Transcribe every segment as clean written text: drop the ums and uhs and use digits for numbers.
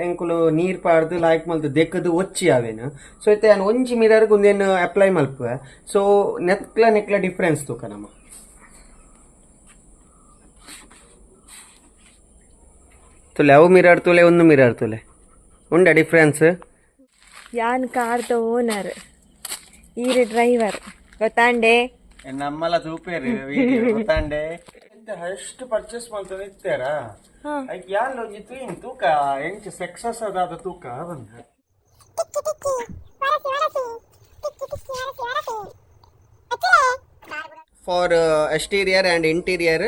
ಎಂಕುಲು ನೀರ್ ಪಾಡ್ದು ಲಾಯ್ಕ್ ಮಲ್ತು ದೆಕ್ಕದು ಒಚ್ಚಿ ಅವೇನು ಸೊ ಇತ್ತೆ ನಾನು ಒಂಜಿ ಮಿರರ್ಗೆ ಒಂದೇನು ಅಪ್ಲೈ ಮಲ್ಪುವೆ ಸೊ ನೆಕ್ಲ ಡಿಫ್ರೆನ್ಸ್ ತೂಕ ನಮ್ಮ ತುಲೆ ಅವು ಮಿರರ್ ತುಲೆ ಒಂದು ಮಿರರ್ ತುಲೆ ಉಂಡ ಡಿಫ್ರೆನ್ಸ್ ಯಾನ್ ಕಾರ್ದ ಓನರ್ ಈರು ಡ್ರೈವರ್ ಗೊತ್ತಾಂಡೆ ನಮ್ಮಲ್ಲ ಸೂಪರ್ ಗೊತ್ತಾಂಡೆ ಎಷ್ಟು ಪರ್ಚೇಸ್ ಮಾಡ್ತಾರೆ ಇತ್ತಾರ ಯಾನ್ ಒಂಜಿ ತೂಯಿನ್ ತೂಕ ಎಂಚ ಸಕ್ಸಸ್ ಅದಾದ ತೂಕ ಬಂದ for exterior and interior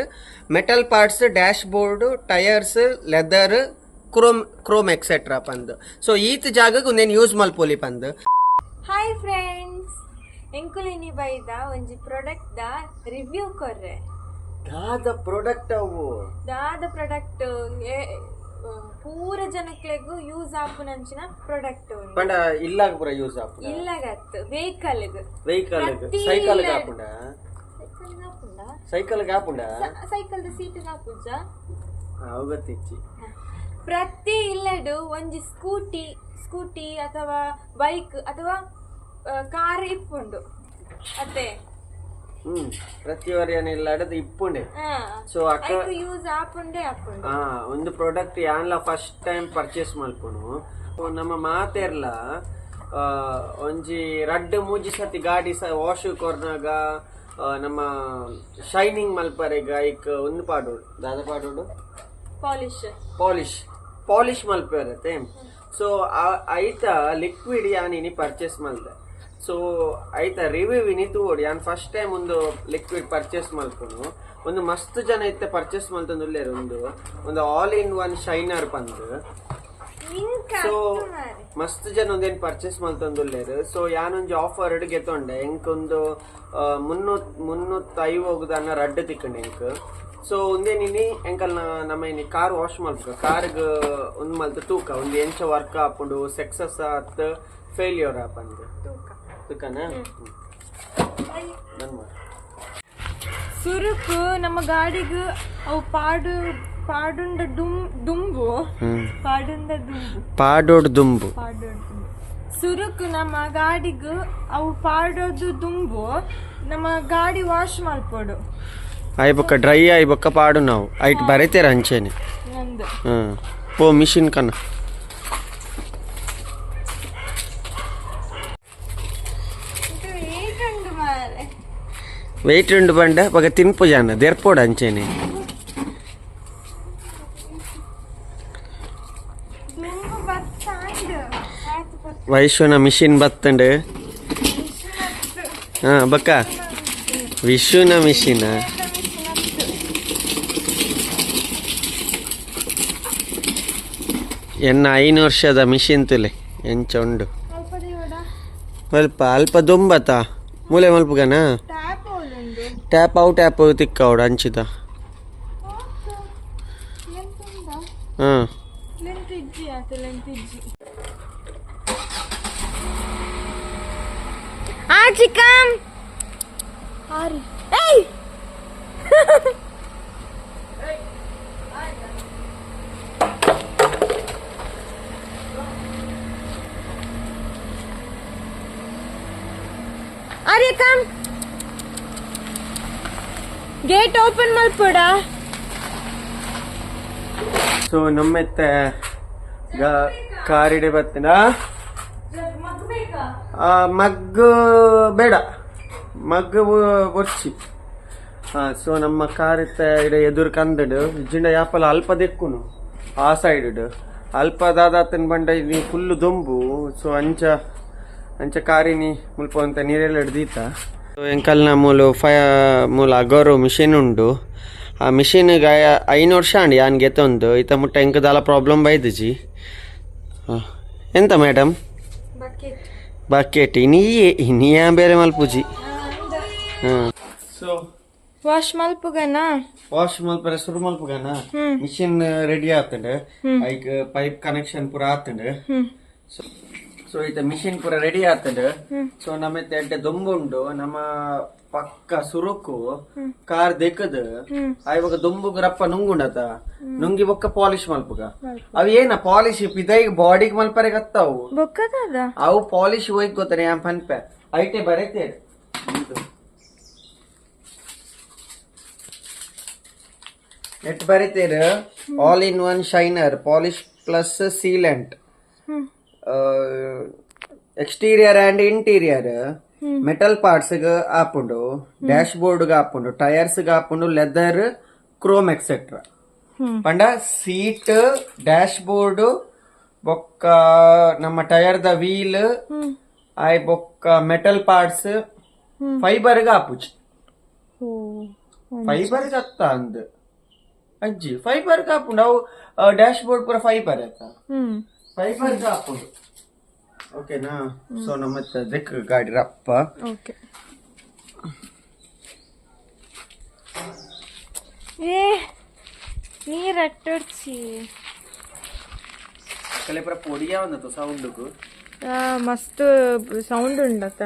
metal parts dash board tyres leather chrome etcetera ಪಂದ್ ಸೊ ಈತ್ ಜಾಗಕ್ಕೆ ಒಂದೇನು ಯೂಸ್ ಮಲ್ಪೋಲಿ ಪಂದ್. ಹಾಯ್ ಫ್ರೆಂಡ್ಸ್, ಎಂಕುಲಿನಿ ಬೈದ ಒಂಜಿ ಪ್ರಾಡಕ್ಟ್ ದ ರಿವ್ಯೂ ಕೊರ್ರೆ. ದಾದ ಪ್ರಾಡಕ್ಟ್ ಪೂರ ಜನಕ್ಲೆಗೂ ಯೂಸ್ ಆಪುನಂಚಿನ ಪ್ರಾಡಕ್ಟ್ ಪಂಡ ಇಲ್ಲಾಗ ಪೂರ ಯೂಸ್ ಆಪುನ ಇಲ್ಲಗತ್ತು ವೆಹಿಕಲ್ ಸೈಕಲ್ ಆಪುಂಡ ಸೈಕಲ್ ಸೀಟ್ ಆಪುಜ ಅವಗತ್ತಿಚ್ಚಿ ಪ್ರತಿ ಇಲ್ಲಡು ಒಂಜಿ ಸ್ಕೂಟಿ ಅಥವಾ ಬೈಕ್ ಅಥವಾ ಕಾರ್ ಇಪ್ಪುಂಡು ಅತ್ತೆ ಪ್ರತಿಯೊರಿಯನ್ ಇಲ್ಲಾಡದು ಇಪ್ಪುಂಡೆ ಸೊ ಅಕ್ಕ ಯೂಸ್ ಆಪುಂಡೆ ಒಂದು ಪ್ರಾಡಕ್ಟ್ ಯಾನ್ಲ ಫಸ್ಟ್ ಟೈಮ್ ಪರ್ಚೇಸ್ ಮಲ್ಪುನು ನಮ್ಮ ಮಾತೆರ್ಲ ಒಂಜಿ ರಡ್ಡ್ ಮೂಜಿ ಸತಿ ಗಾಡಿ ವಾಶ್ ಕೊರ್ನಾಗ ನಮ್ಮ ಶೈನಿಂಗ್ ಮಲ್ಪರೆಗ ಐಕ್ ಒಂದು ಪಾಡೋಡು ದಾದ ಪಾಡೋಡು ಪಾಲಿಶ್ ಮಲ್ಪರತ್ತೆ ಸೊ ಐತ ಲಿಕ್ವಿಡ್ ಯಾನಿನಿ ಪರ್ಚೇಸ್ ಮಲ್ದೆ ಸೊ ಐತ ರಿವ್ಯೂ ವಿನಿ ತೂಡಿ ಯಾನ್ ಫಸ್ಟ್ ಟೈಮ್ ಒಂದು ಲಿಕ್ವಿಡ್ ಪರ್ಚೇಸ್ ಮಲ್ಪುನು ಒಂದು ಮಸ್ತ್ ಜನ ಇತ್ತೆ ಪರ್ಚೇಸ್ ಮಲ್ತಂದುಲ್ಲೇರು ಒಂದು ಆಲ್ ಇನ್ ಒನ್ ಶೈನರ್ ಬಂದು ಸೊ ಮಸ್ತ್ ಜನ ಒಂದೇನು ಪರ್ಚೇಸ್ ಮಲ್ತಂದುಲ್ಲೇರು ಸೊ ಯಾನೊಂಜಿ ಆಫರ್ ಗೆತ್ತೊಂಡೆ ಎಂಕೊಂದು 350 ಹೋಗುದನ್ನ ರಡ್ಡ್ ತಿಕ್ಕಂಡೆ ಎಂಕ್ ಸೊ ಒಂದೇನಿನಿ ಎಂಕಲ್ ನಮ್ಮ ಇನಿ ಕಾರ್ ವಾಶ್ ಮಲ್ಪುಗ ಕಾರ್ಗ್ ಒಂದ್ ಮಲ್ತ ತೂಕ ಒಂದು ಎಂಚ ವರ್ಕ್ ಆಪುಂಡು ಸಕ್ಸಸ್ ಆತ್ ಫೇಲ್ಯೂರ್ ಆಪಂದು ತೂಕನ ಸುರುಕು ನಮ್ಮ ಗಾಡಿಗೆ ಅವು ಪಾಡುಂಡ ದುಂಬು ಪಾಡೋಡ್ ದುಂಬು ಸುರುಕು ನಮ್ಮ ಗಾಡಿಗೆ ಅವು ಪಾಡೋದು ದುಂಬು ನಮ್ಮ ಗಾಡಿ ವಾಶ್ ಮಲ್ಪೋಡು ಐಬೊಕ್ಕ ಡ್ರೈ ಐಬೊಕ್ಕ ಪಾಡು ನಾವು ಐಟ್ ಬರೀತೀರ ಅಂಚೆನೆ ಪೋ ಮಿಷಿನ್ ಕನ వెయిట్ రెండు బండ ఒక తినుపు జాన దెర్పోడు అంచేని ವೈಶ್ವನ ಮಿಷಿನ್ ಬತ್ತಂಡು ಬಕ್ಕ ವಿಶ್ವನ ಮಿಷಿನ ಎನ್ನ 5 ವರ್ಷದ ಮಿಷಿನ್ ತುಲೆ ಎಂಚ ಉಂಡು ಅಲ್ಪ ದುಂಬತ ಮೂಲೆ ಮಲ್ಪುಗನ ಟ್ಯಾಪ್ ಔಟ್ ಟ್ಯಾಪ್ ತಿಕ್ಕವಡು ಅಂಚಿದ ಗೇಟ್ ಓಪನ್ ಮಾಡ್ಕೊಡ. ಸೊ ನಮ್ಮೆತ್ತೆ ಕಾರಿಡೆ ಬತ್ತಿನ ಮಗ್ಗು ಬೇಡ ಮಗ್ಗು ಬೊಚ್ಚಿ ಸೊ ನಮ್ಮ ಕಾರ್ ಇತ್ತ ಇಡ ಎದುರು ಕಂದಡು ಇಜ್ಜಿಂಡ ಯಾಪಲ ಅಲ್ಪ ದೆಕ್ಕುನು ಆ ಸೈಡ್ ಅಲ್ಪ ದಾದಾತನ್ ಬಂಡ ಇಲ್ಲಿ ಫುಲ್ಲು ದೊಂಬು ಸೊ ಅಂಚ ಕಾರಿನಿ ಮುಲ್ಪ ಅಂತ ನೀರೆಲ್ಲ ಹಿಡ್ದೀತ ಎಂಕಲ್ನ ಮೂಲ ಅಗೋರು ಮಿಷಿನ್ ಉಂಡು ಆ ಮಿಷಿನ್ಗೆ 5 ವರ್ಷ ಅಂಡಿ ಯಾನ್ ಗೆತ್ತೊಂದು ಇತ್ತ ಮುಟ್ಟ ಎಂಕ ದಾಲ ಪ್ರಾಬ್ಲಮ್ ಬೈದಿಜಿ ಎಂತ ಮೇಡಮ್ ಬಕೆಟ್ ಇನಿಯಾ ಬೇರೆ ಮಲ್ಪುಜಿ ಸೊ ವಾಶ್ ಮಲ್ಪರೆ ಸುರು ಮಲ್ಪುಗನ ಮಿಷಿನ್ ರೆಡಿ ಆತಂಡೆ ಐಕ್ ಪೈಪ್ ಕನೆಕ್ಷನ್ ಪೂರ ಆತಂಡೆ ಸೊ ಈತ ಮಿಷಿನ್ ಪೂರ ರೆಡಿ ಆಗ್ತದೆ. ಸೊ ನಮ್ಮ ಎಡ್ಡೆ ದೊಂಬುಂಡು ನಮ್ಮ ಪಕ್ಕ ಸುರುಕು ಕಾರ್ ದೆಕ್ಕದ ಇವಾಗ ದೊಂಬುಗ ರಪ್ಪ ನುಂಗುಂಡತ ನುಂಗಿ ಬೊಕ್ಕ ಪಾಲಿಶ್ ಮಲ್ಪುಗ ಅವ್ ಏನ ಪಾಲಿಶ್ ಪಿದೈಗ್ ಬಾಡಿಗೆ ಮಲ್ಪರೆ ಗತ್ತಾವು ಅವು ಪಾಲಿಶ್ ಹೋಯ್ಕ್ ಗೊತ್ತಾನೆ ಯಾ ಪನ್ಪೆ ಐಟೆ ಬರೈತೆ ನೆಟ್ ಬರೀತೀರ all in one shiner polish plus sealant exterior and interior metal parts ಹಾಪುಂಡು ಡ್ಯಾಶ್ ಬೋರ್ಡ್ ಹಾಪುಂಡು ಟೈರ್ಸ್ ಹಾಪುಂಡು ಲೆದರ್ ಕ್ರೋಮ್ ಎಕ್ಸೆಟ್ರಾ ಪಂಡ ಸೀಟ್ ಡ್ಯಾಶ್ ಬೋರ್ಡ್ ಬೊಕ್ಕ ನಮ್ಮ ಟೈರ್ ದ ವೀಲ್ ಆಯ್ ಬೊಕ್ಕ ಮೆಟಲ್ ಪಾರ್ಟ್ಸ್ ಫೈಬರ್ ಹಾಪುಜಿ ಫೈಬರ್ ಅತ್ತ ಅಂದ್ ಅಜ್ಜಿ ಫೈಬರ್ ಹಾಪುಂಡು ಅವು ಡ್ಯಾಶ್ ಬೋರ್ಡ್ ಪೂರ ಫೈಬರ್ ಆಯ್ತಾ ಫೈಬರ್ ಹಾಪುಂಡು ಓಕೆನಾ. ಸೊ ನಮ್ಮ ದೆಕ್ ಗಾಡಿ ರಪ್ಪ ಓಕೆ ಏ ನೀರ್ ಅಟ್ಟೊಡ್ಸಿ ಕಲೆ ಪೂರ ಪೊಡಿಯಾ ಒಂದತ್ತು ಸೌಂಡ್ಕು ಮಸ್ತ್ ಸೌಂಡ್ ಉಂಡತ್ತ.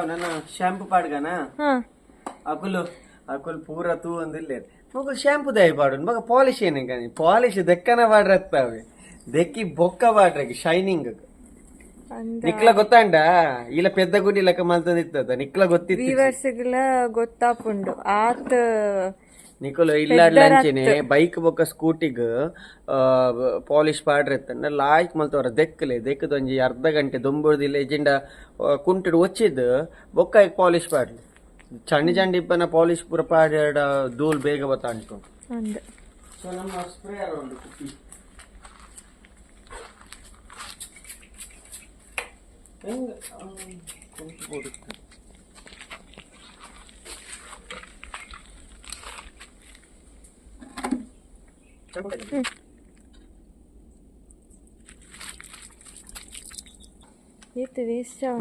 ನನ್ನ ಶಾಂಪು ಪಾಡ್ಗನಾ ಅಕುಲು ಅಕುಲ್ ಪೂರ ತೂ ಅಂದಿಲ್ಲ ಮಗು ಶಾಂಪು ದಯ ಪಾಡು ಮಗ ಪಾಲಿಶ್ ಏನೇ ಕಾನಿ ಪಾಲಿಶ್ ದೆಕ್ಕನ ಪಾಡ್ರತ್ತಾವೆ ದೆಕ್ಕಿ ಬೊಕ್ಕ ಪಾಡ್ರಕ್ಕೆ ಶೈನಿಂಗ್ ನಿಕ್ಲ ಗೊತ್ತಾಂಡ ಇಲ್ಲ ಪೆದ್ದ ಗುಡಿ ಲೆಕ್ಕ ಮಲ್ತದಿತ್ತದ ನಿಕ್ಲ ಗೊತ್ತಿತ್ತು ಗೊತ್ತಾಪುಂಡು ಆತ ನಿಕೋಲು ಇಲ್ಲಾಡ್ಲಂಚೆನೆ ಬೈಕ್ ಬೊಕ್ಕ ಸ್ಕೂಟಿಗ್ ಪಾಲಿಶ್ ಪಾಡ್ರೆತ್ತಂಡ ಲಾಯ್ಕ್ ಮಲ್ತವರ ದೆಕ್ಕದ ಒಂಜಿ ಅರ್ಧ ಗಂಟೆ ದೊಂಬುದಿಲ್ಲ ಎಜೆಂಡ ಕುಂಟಿಡ್ ಒಚ್ಚಿದ್ ಬೊಕ್ಕ ಪಾಲಿಶ್ ಪಾಡ್ಲಿ ಚಂಡಿ ಇಪ್ಪನ ಪಾಲಿಶ್ ಪೂರ ಪಾಡ್ಯಾಡ ಧೂಲ್ ಬೇಗ ಬತ್ತಾಂಟು. ಸೊ ನಮ್ಮ ಸ್ಪ್ರೇಯರ್ ಉಂಟು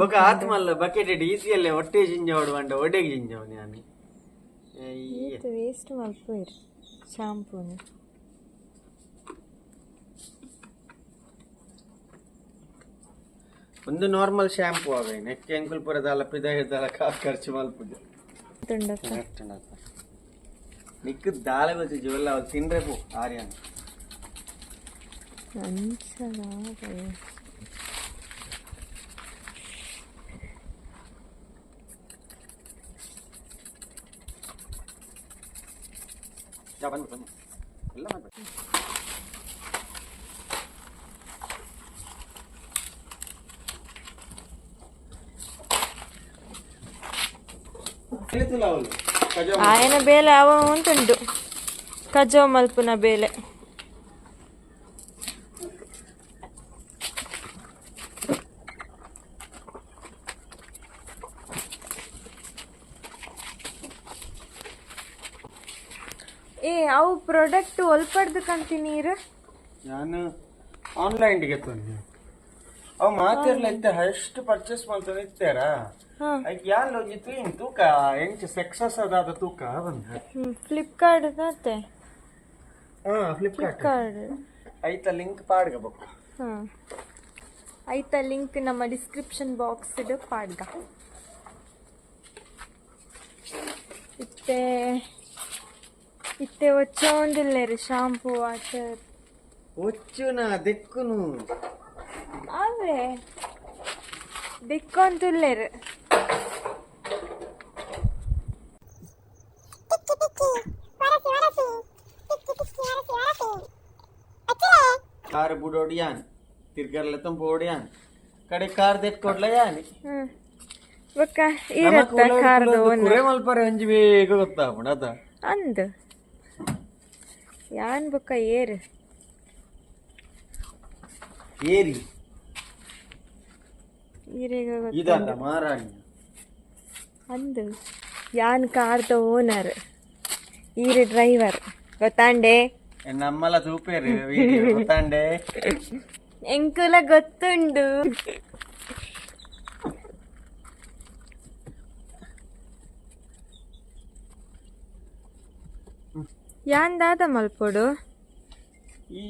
ಬೊಕ ಆತ್ಮಲ್ಲ ಬಕೆಟ್ ಈಸಿಯಲ್ಲೇ ಹೊಟ್ಟೆ ಜಿಂಜಾವಡು ಅಂಡ ಒಡೆಗೆ ಜಿಂಜಾವ ನಾನು ವೇಸ್ಟ್ ಮಲ್ಪುವೆರ್ ಶಾಂಪೂನ ಒಂದು ನಾರ್ಮಲ್ ಶಾಂಪೂ ಅವೇ ನೆಕ್ ಎಂಕುಲ್ ಪುರ ದಾಲ ಪಿದಾಯ ದಾಲ ಕಾಸ್ ಖರ್ಚು ಮಲ್ಪುದು ನಿಕ್ ದಾಲ ಗೊತ್ತಿ ಜೀವಲ್ಲ ಅವ್ರು ತಿನ್ರೆ ಪೋ ಆರ್ಯಾನ ಬನ್ನಿ ಎಲ್ಲ ಮಾಡ್ಬೇಕು. ఆయన ಬೇಲೆ ಅವ ಉಂಟುಂಟು ಕಜೋ ಮಲ್ಪುನ ಬೇಲೆ ಏ ಅವು ಪ್ರಾಡಕ್ಟ್ ಒಲ್ಪಡ್ದು ಕಂತಿನೀರು ನಾನು ಆನ್ಲೈನ್ ಗೆ ತಂದೆ ಅವು ಮಾತಿರ್ಲ ಇತ್ತೆ ಎಷ್ಟು ಪರ್ಚೇಸ್ ಮಾಡ್ತಾರೆ ಇತ್ತಾರ ಯಾರು ಇತ್ತು ತೂಕ ಎಂಚ ಸಕ್ಸಸ್ ಅದಾದ ತೂಕ ಬಂದ ಫ್ಲಿಪ್ಕಾರ್ಟ್ ಮತ್ತೆ ಫ್ಲಿಪ್ಕಾರ್ಟ್ ಐತ ಲಿಂಕ್ ಪಾಡ್ಗಬೇಕು ಐತ ಲಿಂಕ್ ನಮ್ಮ ಡಿಸ್ಕ್ರಿಪ್ಷನ್ ಬಾಕ್ಸ್ ಪಾಡ್ಗ ಇತ್ತೆ ಇತ್ತೆ ಒಚ್ಚೊಂದಿಲ್ಲೇರು ಶಾಂಪೂ ವಾಟರ್ ಒಚ್ಚುನ ದಿಕ್ಕುನು ಅವೇ ದಿಕ್ಕೊಂತುಲ್ಲೇರು कार बुडोडियान तिरगरले तुम बोडियान कड़े कार देख कोडला यानी बक्का इरत्ता कार दोन कुरे मल्पर अंजि ಬೇಗ ಗೊತ್ತಾಪುಂಡ ಅದ ಅಂದ ಯಾನ್ ಬಕ್ಕ ಏರ್ ಏರಿ ಈರೆಗ ಇದಾದ ಮಾರಾಣಿ ಅಂದು ಯಾನ್ ಕಾರ್ದ ಓನರ್ ಈರು ಡ್ರೈವರ್ ಗೊತ್ತಾಂಡೆ ನಮ್ಮಲ್ಲ ಸೂಪರ್ ಗೊತ್ತಾಂಡೆ ಎಂಕುಲ ಗೊತ್ತುಂಡು. ಯಾನ್ ದಾದ ಮಲ್ಪೊಡು ಈ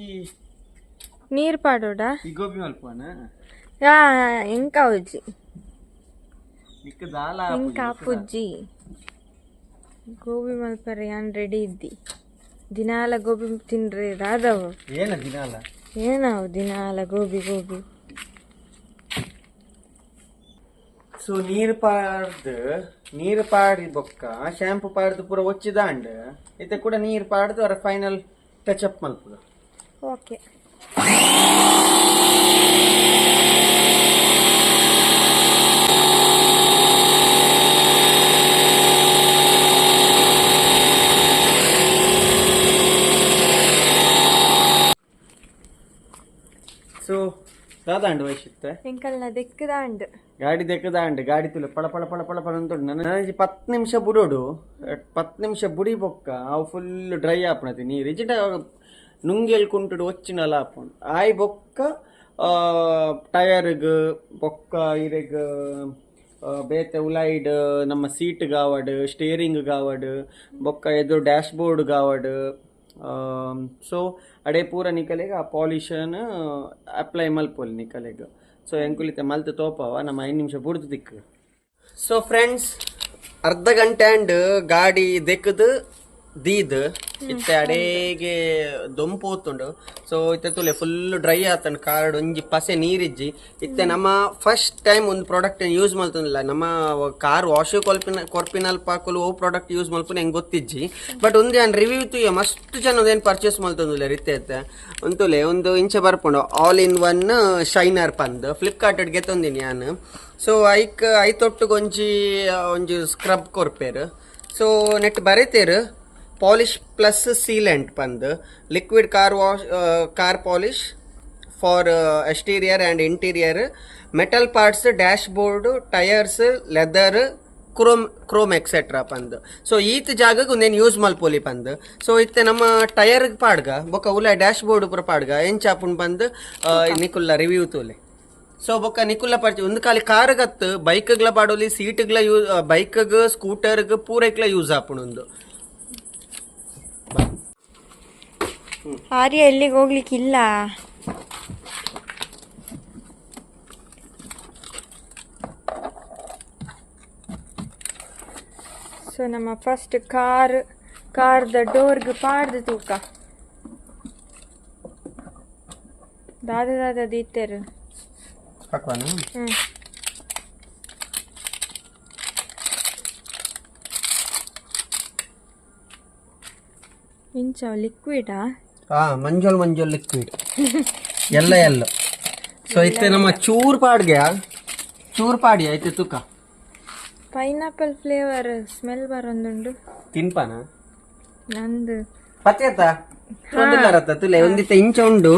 ನೀರು ಪಾಡೋಡ ಈ ಗೋಬಿ ಮಲ್ಪೋನ ಎಂಕ ಉಜ್ಜಿ ಎಂಕ ಪುಜ್ಜಿ ಗೋಬಿ ಮಲ್ಪರೆ ಯಾನ್ ರೆಡಿ ಇದ್ದಿ. ದಿನಾಲ ಗೋಬಿ ತಿನ್ರಿ ದಾದವು ಏನ ದಿನಾಲ ಏನವು ದಿನಾಲ ಗೋಬಿ ಗೋಬಿ. ಸೊ ನೀರು ಪಾಡಿ ಬೊಕ್ಕ ಶಾಂಪು ಪಾಡ್ದು ಪೂರ ಒಚ್ಚಿದಾಂಡ್ ಇತ್ತೆ ಕೂಡ ನೀರು ಪಾಡ್ದು ಅವರ ಫೈನಲ್ ಟಚ್ ಅಪ್ ಮಲ್ಪುದು. ಓಕೆ ಸೊ ದಾದಾಂಡ್ ವಯಸ್ಸಿತ್ತೆ ಎಂಕಲ್ನ ದೆಕ್ಕದಾಂಡ್ ಗಾಡಿ ದೆಕ್ಕದಾಂಡ್ ಗಾಡಿ ತುಳು ಪಳ ಪಳ ಪಳ ಪಳ ಪಳ ಅಂತುಂಡು ನನ್ನ 10 ನಿಮಿಷ ಬುಡೋಡು 10 ನಿಮಿಷ ಬುಡಿ ಬೊಕ್ಕ ಅವು ಫುಲ್ ಡ್ರೈ ಆಪಣತಿ ನೀರು ಇಜಿಟ ನುಂಗೆಲ್ ಕುಂಟುಡು ಒಚ್ಚಿನಲ್ಲ ಆಪುಂಡು ಆಯ್ ಬೊಕ್ಕ ಟಯರ್ಗ್ ಬೊಕ್ಕ ಇರೆಗ್ ಬೇತೆ ಉಲೈಡ್ ನಮ್ಮ ಸೀಟ್ ಗಾವಡ್ ಸ್ಟೇರಿಂಗ್ ಗಾವಡ್ ಬೊಕ್ಕ ಎದುರು ಡ್ಯಾಶ್ ಬೋರ್ಡ್ ಗಾವಡ್. ಸೊ ಅಡೆ ಪೂರ ನಿಕಲೆಗ ಆ ಪಾಲಿಷನ್ ಅಪ್ಲೈ ಮಲ್ಪೊಲಿ ನಿಕಲೆಗ. ಸೊ ಎಂಕುಲಿತೆ ಮಲ್ತು ತೋಪವ ನಮ್ಮ 5 ನಿಮಿಷ ಬುಡ್ದು ದಿಕ್ಕು. ಸೊ ಫ್ರೆಂಡ್ಸ್ ಅರ್ಧ ಗಂಟೆ ಅಂಡ್ ಗಾಡಿ ದೆಕ್ಕದು ದೀದ್ ಇತ್ತೆ ಅಡೇಗೆ ದೊಂಪು ಹೋತುಂಡು. ಸೊ ಇತ್ತೆ ತುಲೆ ಫುಲ್ ಡ್ರೈ ಆತಂಡು ಕಾರ್ಡ್ ಒಂಜಿ ಪಸೆ ನೀರಿಜ್ಜಿ ಇತ್ತೆ ನಮ್ಮ ಫಸ್ಟ್ ಟೈಮ್ ಒಂದು ಪ್ರಾಡಕ್ಟ್ ಯೂಸ್ ಮಲ್ತುಂದಿಲ್ಲ. ನಮ್ಮ ಕಾರ್ ವಾಶ್ ಕೊರ್ಪಿನಲ್ ಪಾಕುಲು ಓ ಪ್ರಾಡಕ್ಟ್ ಯೂಸ್ ಮಲ್ಪುನ ಹೆಂಗೆ ಗೊತ್ತಿಜ್ಜಿ. ಬಟ್ ಒಂದು ಏನು ರಿವ್ಯೂ ತುಯ್ಯ ಮಸ್ತ್ ಜನ ಏನು ಪರ್ಚೇಸ್ ಮಲ್ತೊಂದಿಲ್ಲ ಇತ್ತೆ ಇತ್ತೆ ಒಂತುಲೆ ಒಂದು ಇಂಚ ಬರ್ಪುಂಡು ಆಲ್ ಇನ್ ಒನ್ ಶೈನರ್ ಪಂದ್ ಫ್ಲಿಪ್ಕಾರ್ಟ್ಗೆ ತಂದಿನಿ ನಾನು. ಸೊ ಐ ತೊಟ್ಟುಗೊಂಜಿ ಒಂಜಿ ಸ್ಕ್ರಬ್ ಕೊರ್ಪೇರು. ಸೊ ನೆಟ್ ಬರೀತೇರು ಪಾಲಿಶ್ ಪ್ಲಸ್ ಸೀಲೆಂಟ್ ಪಂದ್ liquid car polish for exterior and interior metal parts dashboard tyres leather chrome etcetera ಪಂದ್. ಸೊ ಈತ್ ಜಾಗಕ್ಕೆ ಒಂದೇನು ಯೂಸ್ ಮಲ್ಪೋಲಿ ಪಂದ್. ಸೊ ಇತ್ತೆ ನಮ್ಮ ಟಯರ್ಗೆ ಪಾಡ್ಗ ಬೊಕ್ಕ ಉಲ ಡ್ಯಾಶ್ ಬೋರ್ಡ್ ಪೂರ ಪಾಡ್ಗ ಎಂಚಾಪುನ್ ಪಂದ್ ನಿಕುಲ್ಲ ರಿವ್ಯೂ ತೋಲೆ. ಸೊ ಬೊಕ್ಕ ನಿಕುಲ್ಲ ಪರ್ಚೆ ಒಂದು ಖಾಲಿ ಕಾರ್ಗತ್ತು ಬೈಕ್ಗ್ಲ ಪಾಡೋಲಿ ಸೀಟ್ಗ್ಲ ಯೂಸ್ ಬೈಕ್ಗೆ ಸ್ಕೂಟರ್ಗೆ ಪೂರೈಕ್ಲ ಯೂಸ್ ಆಪುಣೊಂದು. ಆರ್ಯ ಎಲ್ಲಿಗೆ ಹೋಗ್ಲಿಕ್ಕಿಲ್ಲ. ಸೊ ನಮ್ಮ ಫಸ್ಟ್ ಕಾರ್ದ ಡೋರ್ಗೆ ಪಾಡ್ದು ತೂಕ ದಾದ ದೀತೆರು ಇಂಚ ಲಿಕ್ವಿಡಾ ಮಂಜೋಲ್ ಲಿಕ್ವಿಡ್ ಎಲ್ಲ. ಸೊ ಇತ್ತೆ ನಮ್ಮ ಚೂರ್ ಪಾಡಿ ಐತೆ ತೂಕ ಪೈನಾಪಲ್ ಫ್ಲೇವರ್ ಸ್ಮೆಲ್ ಬರೊಂದುಂಡು ತಿನ್ಪಾನ ನಂದು ಪತ್ಯತ ತುಲೆ ಒಂದಿತ್ತ ಇಂಚ ಉಂಡು.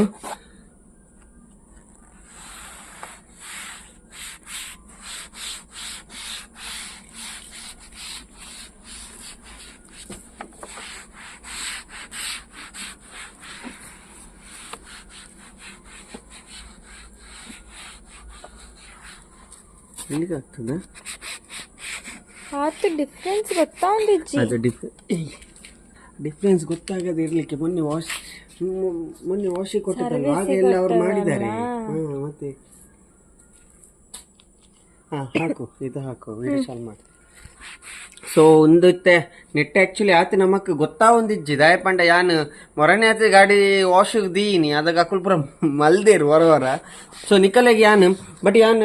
ಆಗ್ತದೆ ಆತ ಡಿಫ್ರೆನ್ಸ್ ಗೊತ್ತಾಂದಿಜ್ಜಿ. ಅದು ಡಿಫ್ರೆನ್ಸ್ ಗೊತ್ತಾಗದೆ ಇರ್ಲಿಕ್ಕೆ ಮೊನ್ನೆ ವಾಶಿಗೆ ಕೊಟ್ಟಿದ್ದಲ್ಲ ಆಗ ಎಲ್ಲ ಅವ್ರು ಮಾಡಿದ್ದಾರೆ. ಮತ್ತೆ ಹಾಕು ವಿಡಿಯೋ ಚಾಲು ಮಾಡಿ. ಸೊ ಒಂದು ನೆಟ್ ಆ್ಯಕ್ಚುಲಿ ಆತ ನಮಕ್ ಗೊತ್ತಾವೊಂದಿಜ್ಜಿ ದಾಯ ಪಂಡ ಯಾನ್ ಮೊರನೆ ಆತ ಗಾಡಿ ವಾಶ್ ದೀನಿ ಅದಾಗ ಅಕುಲ್ ಪುರ ಮಲ್ದೇರು ಹೊರ. ಸೊ ನಿಕಲೆಗೆ ಬಟ್ ಯಾನ್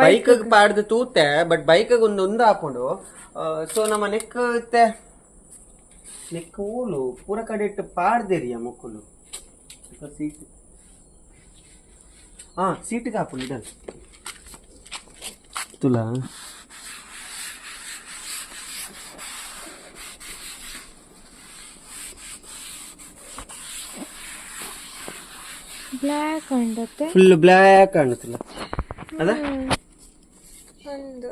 ಬೈಕ್ ಪಾಡ್ದು ತೂತೆ ಬಟ್ ಬೈಕ್ ಒಂದು ಹಾಕೊಂಡು. ಸೊ ನಮ್ಮ ನೆಕ್ ಊಲು ಪೂರ ಕಡೆ ಇಟ್ಟು ಪಾಡ್ದೇರಿಯ ಮುಕ್ಕುಲು ಸೀಟ್ ಸೀಟಿಗೆ ಹಾಕೊಂಡು ಇದಲ್ಲ ತುಲಾ ಬ್ಲ್ಯಾಕ್ ಕಾಣುತ್ತೆ ಫುಲ್ ಬ್ಲ್ಯಾಕ್ ಕಾಣುತ್ತಿಲ್ಲ ಅದ ಒಂದು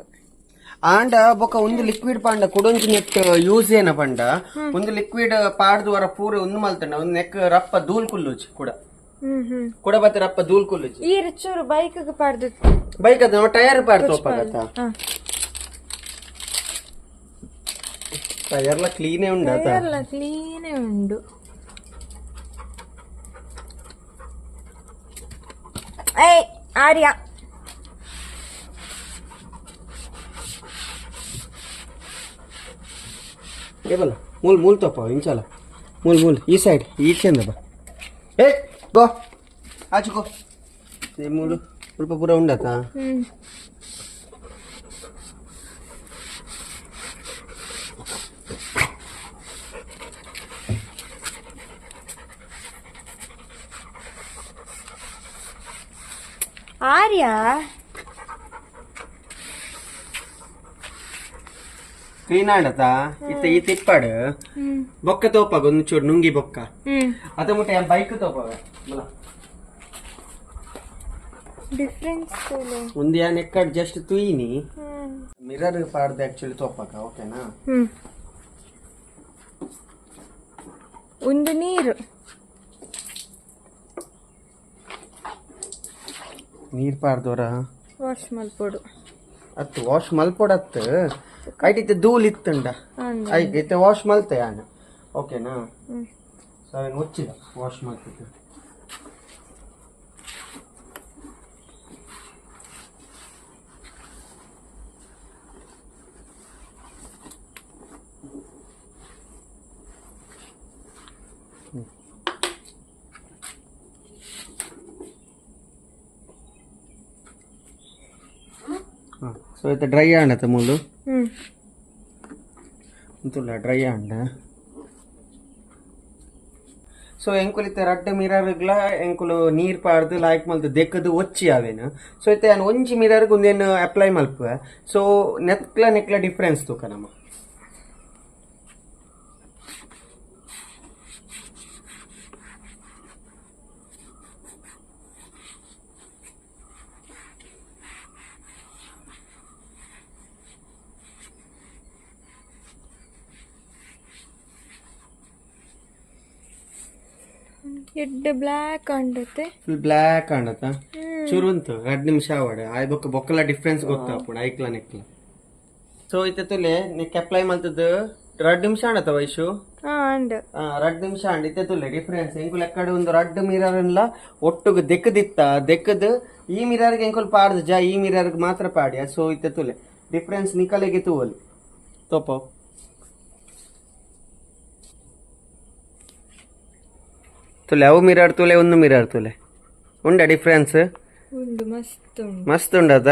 ಆಂಡ ಬೊಕ ಒಂದು ಲಿಕ್ವಿಡ್ ಪಾಂಡ ಕೊಡೊಂಜಿ ನೆಕ್ ಯೂಸ್ ಏನ ಪಂಡ ಒಂದು ಲಿಕ್ವಿಡ್ ಪಾಡ್ದು ವರ ಪೂರ ಒಂದು ಮಲ್ತಂಡ ಒಂದು ನೆಕ್ ರಪ್ಪ ಧೂಲ್ ಕುಲ್ಲುಜಿ ಕೂಡ ಬತ್ತ ರಪ್ಪ ಧೂಲ್ ಕುಲ್ಲುಜಿ ಈ ರಿಚೂರು ಬೈಕ್ ಪಾಡ್ದು ಬೈಕ್ ಅದ ಟೈರ್ ಪಾಡ್ದು ಒಪ್ಪಾಗತ್ತ ಟೈರ್ಲ ಕ್ಲೀನೇ ಉಂಡ ಕ್ಲೀನೇ ಉಂಡು ಏಯ್ ಆರ್ಯ ಏಬಲ್ಲ ಮೂಲ್ ಮೂಲ್ ತಪ್ಪ ಇಂಚಲ ಮೂಲ್ ಮೂಲ್ ಈ ಸೈಡ್ ಈಚೆಂದ ಬಾ ಏ ಗೋ ಆಚುಕೋ ಈ ಮೂಲು ಸ್ವಲ್ಪ ಪೂರ ಉಂಡತ ಆರ್ಯ ಕ್ಲೀನ್ ಆಡತ ಇತ್ತ ಈ ತಿಪ್ಪಾಡು ಬೊಕ್ಕ ತೋಪಾಗ ಒಂದು ಚೂರು ನುಂಗಿ ಬೊಕ್ಕ ಅದ ಮುಟ್ಟೆ ಬೈಕ್ ತೋಪಾಗ ಡಿಫ್ರೆನ್ಸ್ ಒಂದು ಯಾ ನೆಕ್ಕಡ್ ಜಸ್ಟ್ ತುಯಿನಿ ಮಿರರ್ ಪಾಡ್ದು ಆಕ್ಚುಲಿ ತೋಪಾಕ ಓಕೆನಾ ಒಂದು ನೀರು ನೀರ್ ಪಾಡ್ದವ್ರ ವಾಶ್ ಮಲ್ಪೊಡು ಅತ್ತು ವಾಶ್ ಮಲ್ಪೊಡತ್ ಐಟಿತ್ತೆ ಧೂಲ್ ಇತ್ತುಂಡ ಐತೆ ವಾಶ್ ಮಲ್ತೆ ಯಾನ ಓಕೆನಾ ಸೊ ಅವೇನು ಮುಚ್ಚಿದ ವಾಶ್ ಮಾಡ್ತಿದ್ದೆ ಸೊ ಇದು ಡ್ರೈ ಆಂಡತ ಮೂಲು ಅಂತಲ್ಲ ಡ್ರೈ ಆಂಡ ಸೊ ಎಂಕುಲಿತ ರಡ್ಡ ಮಿರರ್ಗ್ಲ ಎಂಕುಲು ನೀರ್ ಪಾಡ್ದು ಲಾಯ್ಕ್ ಮಲ್ತು ದೆಕ್ಕದು ಒಚ್ಚಿ ಅವೇನು ಸೊ ಇತ್ತೆ ನಾನು ಒಂಜಿ ಮಿರರ್ಗೆ ಒಂದೇನು ಅಪ್ಲೈ ಮಲ್ಪುವೆ ಸೊ ನೆಕ್ಲ ಡಿಫ್ರೆನ್ಸ್ ತೂಕ ನಮ್ಮ ಎಡ್ಡ ಬ್ಲ್ಯಾಕ್ ಕಾಣುತ್ತೆ ಫುಲ್ ಬ್ಲ್ಯಾಕ್ ಕಾಣತ್ತ ಚೂರು ಉಂಟು 2 ನಿಮಿಷ ಆವಡೆ ಆಯ್ ಬೊಕ್ಕ ಬೊಕ್ಕಲ ಡಿಫ್ರೆನ್ಸ್ ಗೊತ್ತಾಪುಡು ಐಕ್ಲ ನೆಕ್ಲ ಸೊ ಇತ್ತೆ ತುಲೆ ನೆಕ್ ಅಪ್ಲೈ ಮಲ್ತದ್ದು 2 ನಿಮಿಷ ಆಂಡತ ವಯಸ್ಸು 2 ನಿಮಿಷ ಆಂಡ ಇತ್ತೆ ತುಲೆ ಡಿಫ್ರೆನ್ಸ್ ಎಂಕುಲ್ ಎಕ್ಕಡೆ ಒಂದು 2 ಮಿರರ್ ಎಲ್ಲ ಒಟ್ಟುಗೆ ದೆಕ್ಕದು ಈ ಮಿರರ್ಗೆ ಎಂಕುಲ್ ಪಾಡ್ದು ಈ ಮಿರರ್ಗೆ ಮಾತ್ರ ಪಾಡ್ಯ ಸೊ ಇತ್ತೆ ತುಲೆ ಡಿಫ್ರೆನ್ಸ್ ನಿಕಲೆಗೆ ತೂವಲ್ ತೋಪೋ ತುಲೆ ಅವು ಮಿರರ್ ತುಲೆ ಒಂದು ಮಿರರ್ ತುಲೆ ಉಂಡ ಡಿಫ್ರೆನ್ಸ್ ಒಂದು ಮಸ್ತ್ ಉಂಡದ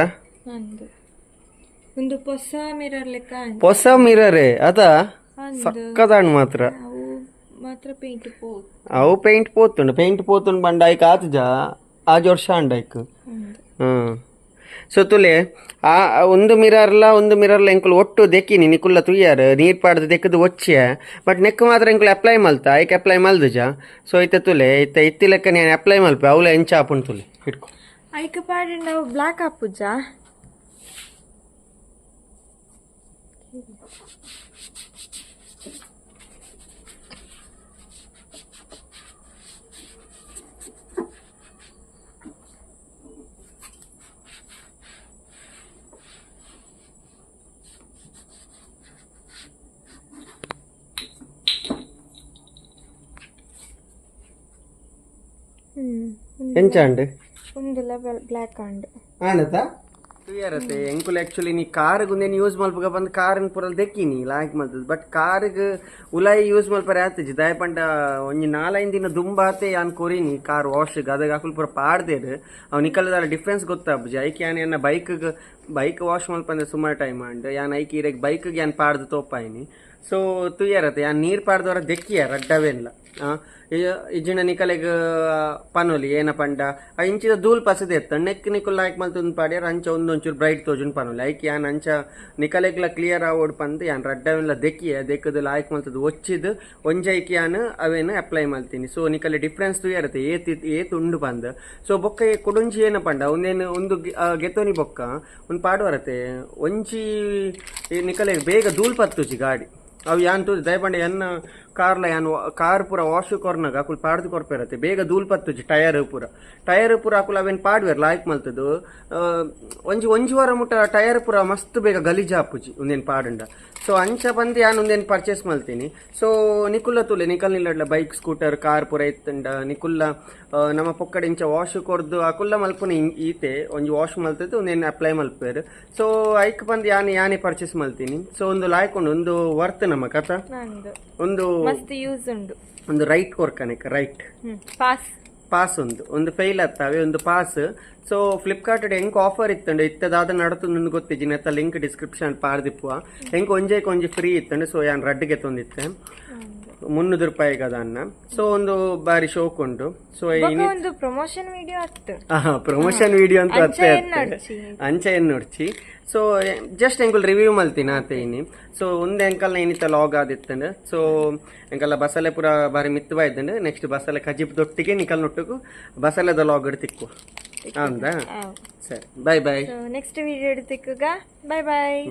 ಒಂದು ಹೊಸ ಮಿರರ್ ಲೆಕ್ಕ ಹೊಸ ಮಿರರೇ ಅದ ಸಕ್ಕದಾಣ್ ಮಾತ್ರ ಮಾತ್ರ ಅವು ಪೇಂಟ್ ಪೋತುಂಡು ಬಂಡ ಐಕ್ ಆತುಜ ಆಜ್ ವರ್ಷ ಅಂಡೈಕ್ ಸೊ ತುಲೆ ಆ ಒಂದು ಮಿರರ್ಲ ಎಂಕುಲು ಒಟ್ಟು ದೆಕ್ಕಿನಿ ನಿಕುಲ್ಲ ತುಯ್ಯಾರ ನೀರ್ ಪಾಡ್ದು ದೆಕ್ಕದು ಒಚ್ಚಿಯ ಬಟ್ ನೆಕ್ ಮಾತ್ರ ಎಂಕುಲು ಅಪ್ಲೈ ಮಲ್ತ ಐಕ್ ಅಪ್ಲೈ ಮಲ್ದುಜ ಸೊ ಇತ್ತೆ ತುಲೆ ಇತ್ತಿ ಲೆಕ್ಕ ನಾನು ಅಪ್ಲೈ ಮಲ್ಪೆ ಅವಳ ಎಂಚ ಆಪುಂಡು ತುಲೆ ಹಿಡ್ಕೊ ಐಕ ಪಾಡಿ ನಾವು ಬ್ಲಾಕ್ ಆಪುಜ ಎಂಚಾಂಡ್ ಒಂದು ಲೆವೆಲ್ ಬ್ಲ್ಯಾಕ್ ಆಂಡ್ ಆನತ ತುಯ್ಯಾರತೆ ಎಂಕುಲ್ ಆಕ್ಚುಲಿ ನೀ ಕಾರ್ಗ್ ಒಂದೇನು ಯೂಸ್ ಮಲ್ಪಗ ಬಂದು ಕಾರಿನ ಪೂರಲ್ಲಿ ದೆಕ್ಕಿನಿ ಲಾಯ್ಕ್ ಮಲ್ತದ ಬಟ್ ಕಾರ್ಗ್ ಉಲಾಯಿ ಯೂಸ್ ಮಲ್ಪರೆ ಆತಜಿ ದಯ ಪಂಡ ಒಂಜಿ 4-5 ದಿನ ದುಂಬಾತೆ ಯಾನ್ ಕೊರಿನಿ ಕಾರ್ ವಾಶ್ಗೆ ಅದಾಗ ಹಾಕುಲ್ ಪೂರ ಪಾಡ್ದೇರು ಅವ್ ನಿಕಲ್ದಾರ ಡಿಫ್ರೆನ್ಸ್ ಗೊತ್ತಾಪುಜಿ ಐಕೆ ಯಾನ್ ಎನ್ನ ಬೈಕ್ ವಾಶ್ ಮಲ್ಪಂದ್ರೆ ಸುಮಾರು ಟೈಮ್ ಅಂಡ್ ಯಾನ್ ಐಕೆ ಇರೆಗ್ ಬೈಕ್ಗೆ ಯಾನ್ ಪಾಡ್ದು ತೋಪಾಯಿನಿ ಸೊ ತುಯ್ಯರತೆ ಆ ನೀರ್ ಪಾಡ್ದವರ ದೆಕ್ಕಿಯ ರಡ್ಡವೆಲ್ಲ ಇಜ್ಜಿನ ನಿಕಲೆಗ್ ಪನೊಲಿ ಏನ ಪಂಡ ಆ ಇಂಚಿದ ಧೂಲ್ ಪಸದೆ ಎತ್ತ ನೆಕ್ ನಿಕುಲ್ ಲಾಯ್ಕ್ ಮಲ್ತೊಂದು ಪಾಡ್ಯಾರ ಅಂಚ ಒಂದೊಂಚೂರು ಬ್ರೈಟ್ ತೋಜುನ್ ಪನೊಲಿ ಐಕ್ ಯಾನ್ ಅಂಚ ನಿಕಲೆಗ್ಲ ಕ್ಲಿಯರ್ ಆವೋಡ್ ಪಂದ್ ಯಾನ್ ರಡ್ಡವೆಲ್ಲ ದೆಕ್ಕಿಯ ದೆಕ್ಕದು ಲಾಯ್ಕ್ ಮಲ್ತದ್ದು ಒಚ್ಚಿದ್ ಒಂಜೈಕ್ ಯಾನ್ ಅವೇನು ಅಪ್ಲೈ ಮಲ್ತೀನಿ ಸೊ ನಿಕಲೆ ಡಿಫ್ರೆನ್ಸ್ ತುಯ್ಯರತೆ ಏತ್ ಉಂಡು ಪಂದ್ ಸೊ ಬೊಕ್ಕ ಕುಡುಂಜಿ ಏನ ಪಂಡ ಒಂದೇನು ಒಂದು ಗೆತೋನಿ ಬೊಕ್ಕ ಒಂದು ಪಾಡುವರತೆ ಒಂಜಿ ನಿಕಲೆ ಬೇಗ ಧೂಲ್ ಪತ್ತುಜಿ ಗಾಡಿ ಅವು ಯಾನ್ ತೂಜಿ ದಯಪಂಡ ಎನ್ನ ಕಾರ್ಲ ಯಾನ್ ಕಾರ್ ಪೂರ ವಾಶ್ ಕೊರ್ನಾಗ ಅಕುಲ್ ಪಾಡ್ದು ಕೊರ್ಪಿರತ್ತೆ ಬೇಗ ಧೂಲ್ ಪತ್ತುಜಿ ಟಯರ್ ಪೂರ ಅಕುಲ್ ಅವೇನ್ ಪಾಡ್ವೇರ್ ಲಾಯ್ಕ್ ಮಲ್ತದು ಒಂಜಿ ವಾರ ಮುಟ್ಟ ಟಯರ್ ಪೂರ ಮಸ್ತ್ ಬೇಗ ಗಲೀಜ್ ಹಾಪುಜಿ ಒಂದೇನು ಪಾಡುಂಡ ಸೊ ಅಂಚ ಬಂದು ಯಾನ್ ಒಂದೇನು ಪರ್ಚೇಸ್ ಮಲ್ತೀನಿ ಸೊ ನಿಕುಲ್ಲ ತುಲೆ ನಿಕಲ್ ನಿಲ್ಲಡ್ಲ ಬೈಕ್ ಸ್ಕೂಟರ್ ಕಾರ್ ಪೂರ ಇತ್ತಂಡ ನಿಕುಲ್ಲ ನಮ್ಮ ಪೊಕ್ಕಡೆ ಇಂಚ ವಾಶ್ ಕೊರ್ದು ಅಕುಲ್ಲ ಮಲ್ಪುನ ಈತೆ ಒಂಜಿ ವಾಶ್ ಮಲ್ತದ್ದು ಒಂದೇನು ಅಪ್ಲೈ ಮಲ್ಪೇರು ಸೊ ಐಕ್ ಬಂದು ಯಾನೇ ಪರ್ಚೇಸ್ ಮಲ್ತೀನಿ ಸೊ ಒಂದು ಲಾಯ್ಕೊಂಡು ಒಂದು ವರ್ತ್ ನಮ್ಮ ಕಥ ಒಂದು ಮಸ್ತ್ ಯೂಸ್ ಉಂಡು ಒಂದು ರೈಟ್ ಕೊರ್ಕನೆಕ್ ರೈಟ್ ಪಾಸ್ ಒಂದು ಫೈಲ್ ಹತ್ತಾವೆ ಒಂದು ಪಾಸ್ ಸೊ ಫ್ಲಿಪ್ಕಾರ್ಟ್ ಹೆಂಗ್ ಆಫರ್ ಇತ್ತಂಡು ಇತ್ತದಾದ ನಡತುಂದು ಗೊತ್ತಿಜ್ಜಿನ ಅತ್ತ ಲಿಂಕ್ ಡಿಸ್ಕ್ರಿಪ್ಷನ್ ಪಾರ್ದಿಪ್ಪುವ ಹೆಂಗ್ ಒಂಜಿ ಫ್ರೀ ಇತ್ತಂಡು ಸೊ ಯಾನ್ ರಡ್ಗೆ ತೊಂದಿತ್ತೆ 300 ರೂಪಾಯಿಗೆ ಅದನ್ನ ಸೊ ಒಂದು ಬಾರಿ ಶೋಕ್ ಉಂಟು ಸೊ ಒಂದು ಪ್ರಮೋಷನ್ ವಿಡಿಯೋ ಪ್ರಮೋಷನ್ ವಿಡಿಯೋ ಅಂತ ಅಂಚ ಏನ್ ನೋಡ್ಚಿ ಸೊ ಜಸ್ಟ್ ಎಂಕಲ್ ರಿವ್ಯೂ ಮಲ್ತೀನಿ ಆತೇನಿ ಸೊ ಒಂದು ಎಂಕಲ್ನ ಏನಿತ್ತ ಲಾಗ್ ಆದಿತ್ತಂಡು ಸೊ ಎಂಕಲ್ಲ ಬಸಲೆ ಪೂರ ಬಾರಿ ಮಿತ್ತುವ ಇದ್ದಂಡು ನೆಕ್ಸ್ಟ್ ಬಸಲೆ ಕಜಿಪ್ ದೊಟ್ಟಿಗೆ ನಿಕಲ್ ನೊಟ್ಟುಗು ಬಸಲೆದ ಲಾಗ್ ತಿಕ್ಕು ಅಂದ ಸರಿ ಬಾಯ್ ಬಾಯ್ ನೆಕ್ಸ್ಟ್ ವಿಡಿಯೋ ತಿಕ್ಕುಗ ಬಾಯ್ ಬಾಯ್.